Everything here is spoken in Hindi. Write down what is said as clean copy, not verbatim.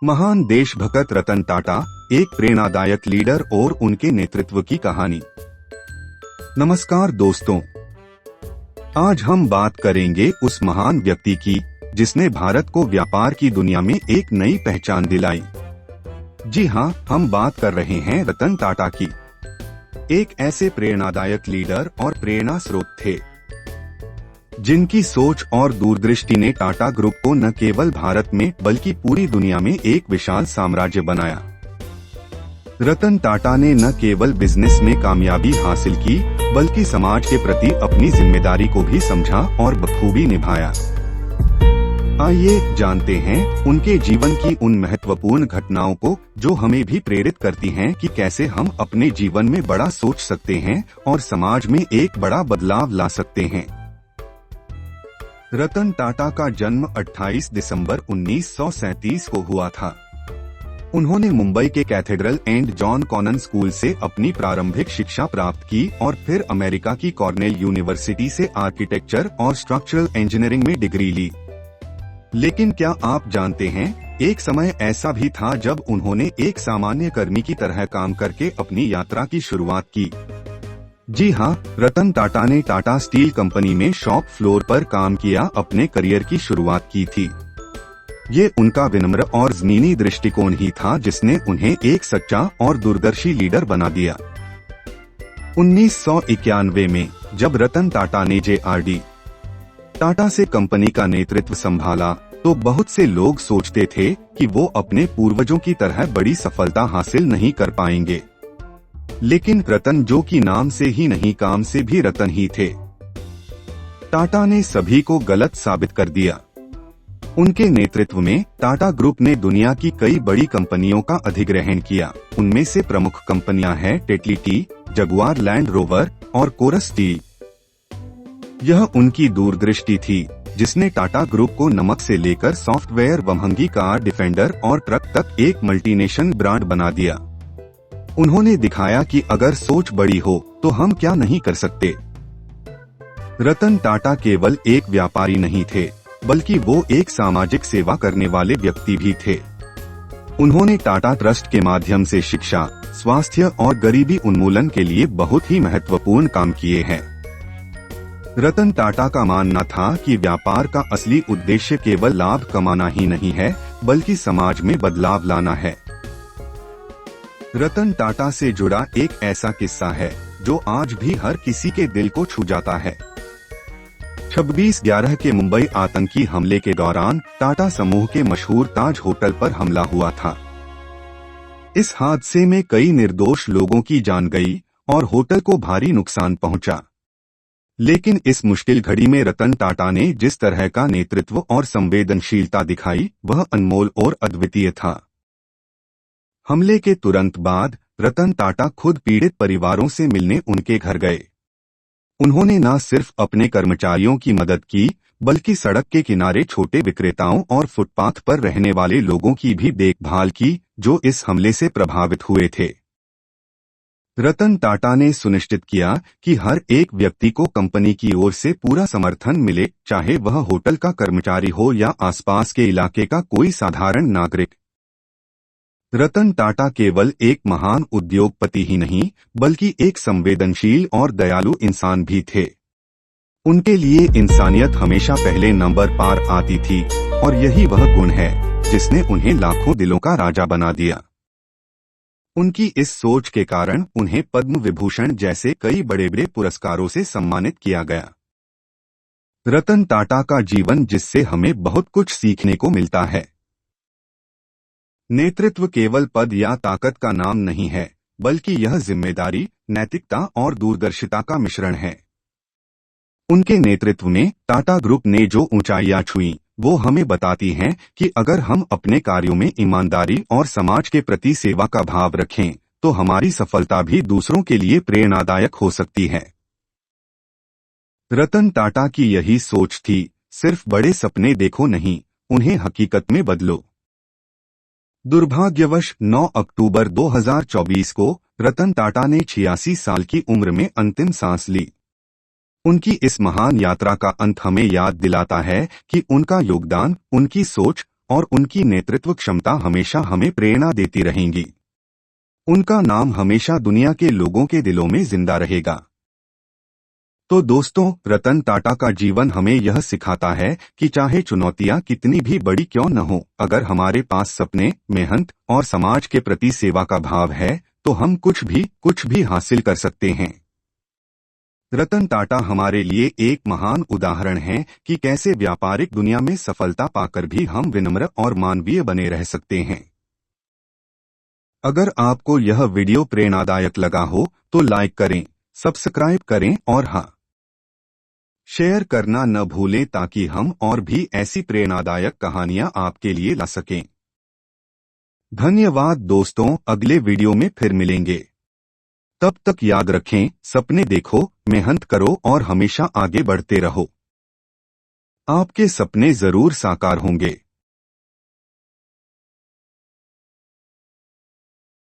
महान देशभक्त रतन टाटा, एक प्रेरणादायक लीडर और उनके नेतृत्व की कहानी। नमस्कार दोस्तों, आज हम बात करेंगे उस महान व्यक्ति की जिसने भारत को व्यापार की दुनिया में एक नई पहचान दिलाई। जी हाँ, हम बात कर रहे हैं रतन टाटा की। एक ऐसे प्रेरणादायक लीडर और प्रेरणा स्रोत थे जिनकी सोच और दूरदृष्टि ने टाटा ग्रुप को न केवल भारत में बल्कि पूरी दुनिया में एक विशाल साम्राज्य बनाया। रतन टाटा ने न केवल बिजनेस में कामयाबी हासिल की बल्कि समाज के प्रति अपनी जिम्मेदारी को भी समझा और बखूबी निभाया। आइए जानते हैं उनके जीवन की उन महत्वपूर्ण घटनाओं को जो हमें भी प्रेरित करती हैं कि कैसे हम अपने जीवन में बड़ा सोच सकते हैं और समाज में एक बड़ा बदलाव ला सकते हैं। रतन टाटा का जन्म 28 दिसंबर 1937 को हुआ था। उन्होंने मुंबई के cathedral and John Connon school से अपनी प्रारंभिक शिक्षा प्राप्त की और फिर अमेरिका की कॉर्नेल यूनिवर्सिटी से आर्किटेक्चर और स्ट्रक्चरल इंजीनियरिंग में डिग्री ली। लेकिन क्या आप जानते हैं, एक समय ऐसा भी था जब उन्होंने एक सामान्य कर्मी की तरह काम करके अपनी यात्रा की शुरुआत की। जी हाँ, रतन टाटा ने टाटा स्टील कंपनी में शॉप फ्लोर पर काम किया अपने करियर की शुरुआत की थी। ये उनका विनम्र और ज़मीनी दृष्टिकोण ही था जिसने उन्हें एक सच्चा और दूरदर्शी लीडर बना दिया। 1991 में जब रतन टाटा ने JRD टाटा से कंपनी का नेतृत्व संभाला तो बहुत से लोग सोचते थे कि वो अपने पूर्वजों की तरह बड़ी सफलता हासिल नहीं कर पाएंगे। लेकिन रतन जो कि नाम से ही नहीं काम से भी रतन ही थे। टाटा ने सभी को गलत साबित कर दिया। उनके नेतृत्व में टाटा ग्रुप ने दुनिया की कई बड़ी कंपनियों का अधिग्रहण किया। उनमें से प्रमुख कंपनियां हैं Tetley tea, Jaguar land rover और कोरस स्टील। यह उनकी दूरदृष्टि थी जिसने टाटा ग्रुप को नमक से लेकर सॉफ्टवेयर व महंगी कार, डिफेंडर और ट्रक तक एक मल्टीनेशनल ब्रांड बना दिया। उन्होंने दिखाया कि अगर सोच बड़ी हो तो हम क्या नहीं कर सकते। रतन टाटा केवल एक व्यापारी नहीं थे बल्कि वो एक सामाजिक सेवा करने वाले व्यक्ति भी थे। उन्होंने टाटा ट्रस्ट के माध्यम से शिक्षा, स्वास्थ्य और गरीबी उन्मूलन के लिए बहुत ही महत्वपूर्ण काम किए हैं। रतन टाटा का मानना था कि व्यापार का असली उद्देश्य केवल लाभ कमाना ही नहीं है बल्कि समाज में बदलाव लाना है। रतन टाटा से जुड़ा एक ऐसा किस्सा है जो आज भी हर किसी के दिल को छू जाता है। 26/11 के मुंबई आतंकी हमले के दौरान टाटा समूह के मशहूर ताज होटल पर हमला हुआ था। इस हादसे में कई निर्दोष लोगों की जान गई और होटल को भारी नुकसान पहुंचा। लेकिन इस मुश्किल घड़ी में रतन टाटा ने जिस तरह का नेतृत्व और संवेदनशीलता दिखाई वह अनमोल और अद्वितीय था। हमले के तुरंत बाद रतन टाटा खुद पीड़ित परिवारों से मिलने उनके घर गए। उन्होंने न सिर्फ अपने कर्मचारियों की मदद की बल्कि सड़क के किनारे छोटे विक्रेताओं और फुटपाथ पर रहने वाले लोगों की भी देखभाल की जो इस हमले से प्रभावित हुए थे। रतन टाटा ने सुनिश्चित किया कि हर एक व्यक्ति को कंपनी की ओर से पूरा समर्थन मिले, चाहे वह होटल का कर्मचारी हो या आसपास के इलाके का कोई साधारण नागरिक। रतन टाटा केवल एक महान उद्योगपति ही नहीं बल्कि एक संवेदनशील और दयालु इंसान भी थे। उनके लिए इंसानियत हमेशा पहले नंबर पर आती थी और यही वह गुण है जिसने उन्हें लाखों दिलों का राजा बना दिया। उनकी इस सोच के कारण उन्हें पद्म विभूषण जैसे कई बड़े बड़े पुरस्कारों से सम्मानित किया गया। रतन टाटा का जीवन जिससे हमें बहुत कुछ सीखने को मिलता है। नेतृत्व केवल पद या ताकत का नाम नहीं है बल्कि यह जिम्मेदारी, नैतिकता और दूरदर्शिता का मिश्रण है। उनके नेतृत्व में टाटा ग्रुप ने जो ऊंचाइयां छुई वो हमें बताती हैं कि अगर हम अपने कार्यों में ईमानदारी और समाज के प्रति सेवा का भाव रखें तो हमारी सफलता भी दूसरों के लिए प्रेरणादायक हो सकती है। रतन टाटा की यही सोच थी, सिर्फ बड़े सपने देखो नहीं, उन्हें हकीकत में बदलो। दुर्भाग्यवश 9 अक्टूबर 2024 को रतन टाटा ने 86 साल की उम्र में अंतिम सांस ली। उनकी इस महान यात्रा का अंत हमें याद दिलाता है कि उनका योगदान, उनकी सोच और उनकी नेतृत्व क्षमता हमेशा हमें प्रेरणा देती रहेंगी। उनका नाम हमेशा दुनिया के लोगों के दिलों में जिंदा रहेगा। तो दोस्तों, रतन टाटा का जीवन हमें यह सिखाता है कि चाहे चुनौतियां कितनी भी बड़ी क्यों न हो, अगर हमारे पास सपने, मेहनत और समाज के प्रति सेवा का भाव है तो हम कुछ भी हासिल कर सकते हैं। रतन टाटा हमारे लिए एक महान उदाहरण है कि कैसे व्यापारिक दुनिया में सफलता पाकर भी हम विनम्र और मानवीय बने रह सकते हैं। अगर आपको यह वीडियो प्रेरणादायक लगा हो तो लाइक करें, सब्सक्राइब करें और हाँ, शेयर करना न भूलें ताकि हम और भी ऐसी प्रेरणादायक कहानियां आपके लिए ला सकें। धन्यवाद दोस्तों, अगले वीडियो में फिर मिलेंगे। तब तक याद रखें, सपने देखो, मेहनत करो और हमेशा आगे बढ़ते रहो। आपके सपने जरूर साकार होंगे।